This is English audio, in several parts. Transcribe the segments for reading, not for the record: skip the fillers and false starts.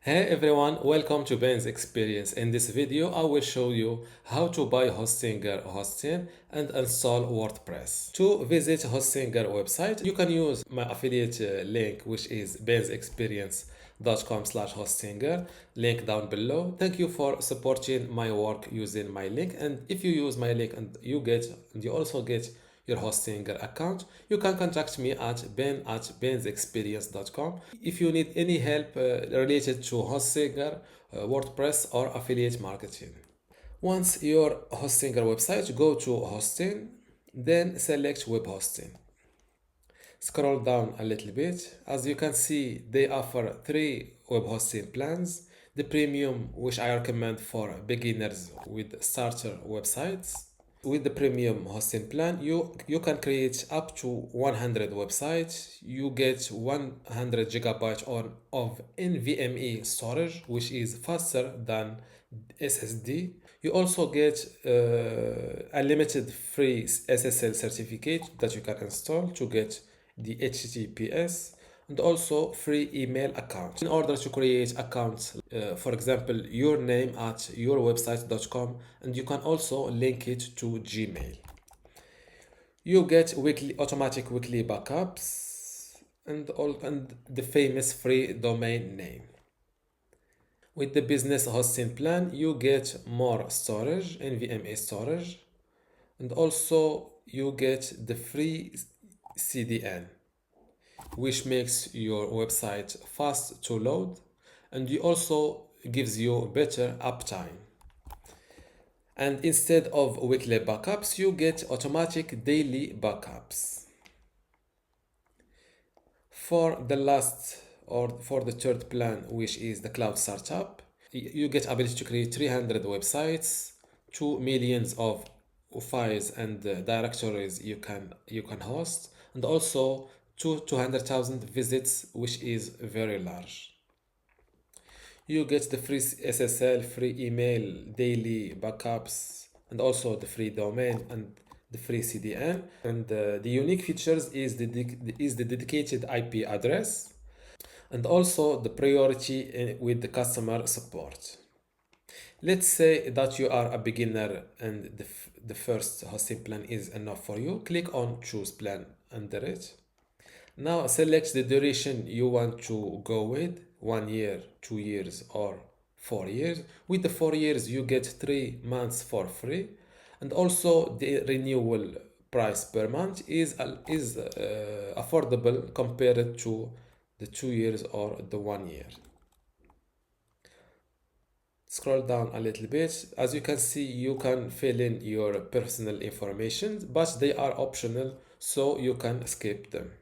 Hey everyone, welcome to Ben's Experience. In this video, I will show you how to buy Hostinger hosting and install WordPress. To visit Hostinger website, you can use my affiliate link, which is bensexperience.com/hostinger, link down below. Thank you for supporting my work using my link. And if you use my link and you also get your Hostinger account, you can contact me at ben@bensexperience.com if you need any help related to Hostinger, WordPress, or affiliate marketing. Once your Hostinger website, go to hosting, then select web hosting. Scroll down a little bit. As you can see, they offer three web hosting plans. The premium, which I recommend for beginners with starter websites. With the premium hosting plan, you can create up to 100 websites. You get 100 gigabytes of NVMe storage, which is faster than SSD. You also get unlimited free SSL certificate that you can install to get the HTTPS, and also free email account. In order to create accounts, for example, your name at yourwebsite.com, and you can also link it to Gmail. You get automatic weekly backups and the famous free domain name. With the business hosting plan, you get more storage, NVMe storage, and also you get the free CDN, which makes your website fast to load, and it also gives you better uptime. And instead of weekly backups, you get automatic daily backups. For the last or for the third plan, which is the cloud startup, you get ability to create 300 websites, 2 millions of files and directories you can host, and also 200,000 visits, which is very large. You get the free SSL, free email, daily backups, and also the free domain and the free CDN. And the unique features is the dedicated IP address, and also the priority with the customer support. Let's say that you are a beginner and the first hosting plan is enough for you. Click on choose plan under it. Now select the duration you want to go with, 1 year, 2 years, or 4 years. With the 4 years, you get 3 months for free, and also the renewal price per month is affordable compared to the 2 years or the 1 year. Scroll down a little bit. As you can see, you can fill in your personal information, but they are optional, so you can skip them.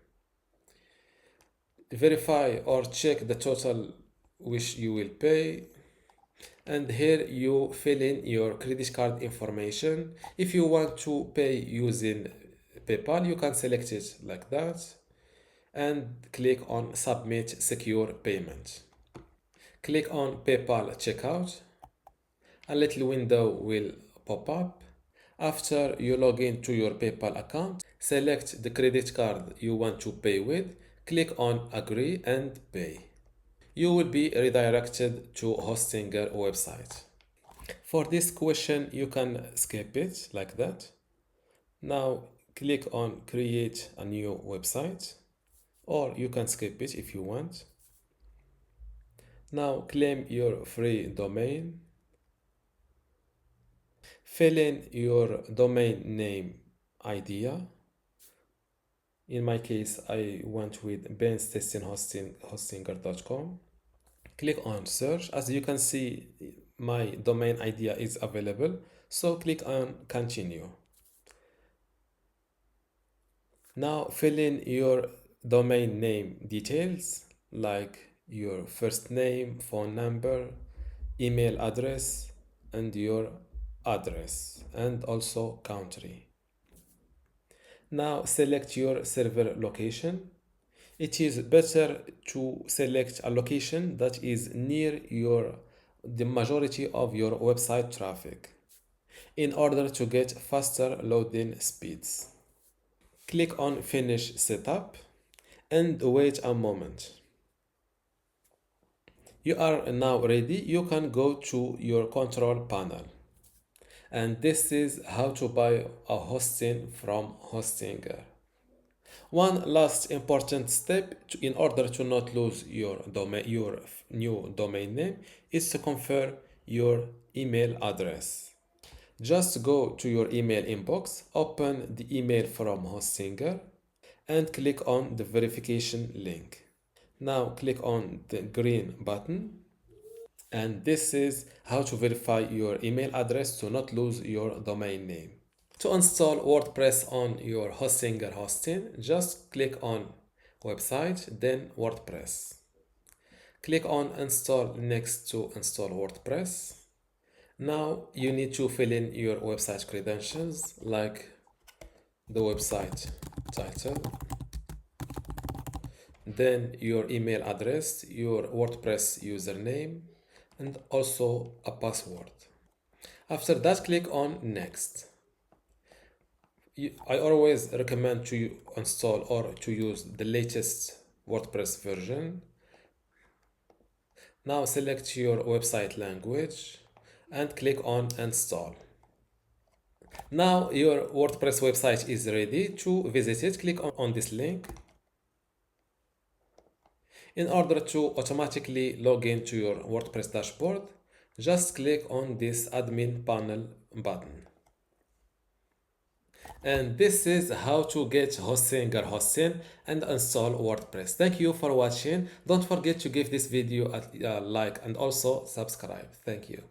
Verify or check the total which you will pay, and here you fill in your credit card information. If you want to pay using PayPal, you can select it like that and click on submit secure payment. Click on PayPal checkout. A little window will pop up. After you log into your PayPal account, select the credit card you want to pay with, click on agree and pay. You will be redirected to Hostinger website. For this question, you can skip it like that. Now click on create a new website, or you can skip it if you want. Now claim your free domain. Fill in your domain name idea. In my case, I went with benstestinghostinger.com. Click on search. As you can see, my domain idea is available, so click on continue. Now fill in your domain name details like your first name, phone number, email address, and your address, and also country. Now select your server location. It is better to select a location that is near the majority of your website traffic in order to get faster loading speeds. Click on finish setup and wait a moment. You are now ready. You can go to your control panel. And this is how to buy a hosting from Hostinger. One last important step in order to not lose your new domain name is to confirm your email address. Just go to your email inbox, open the email from Hostinger, and click on the verification link. Now click on the green button, and this is how to verify your email address to not lose your domain name. To install WordPress on your Hostinger hosting, just click on website, then WordPress. Click on install next to install WordPress. Now you need to fill in your website credentials like the website title, then your email address, your WordPress username, and also a password. After that, click on next. I always recommend to install or to use the latest WordPress version. Now select your website language and click on install. Now your WordPress website is ready. To visit it, click on this link. In order to automatically log into your WordPress dashboard, just click on this admin panel button. And this is how to get Hostinger hosting and install WordPress. Thank you for watching. Don't forget to give this video a like and also subscribe. Thank you.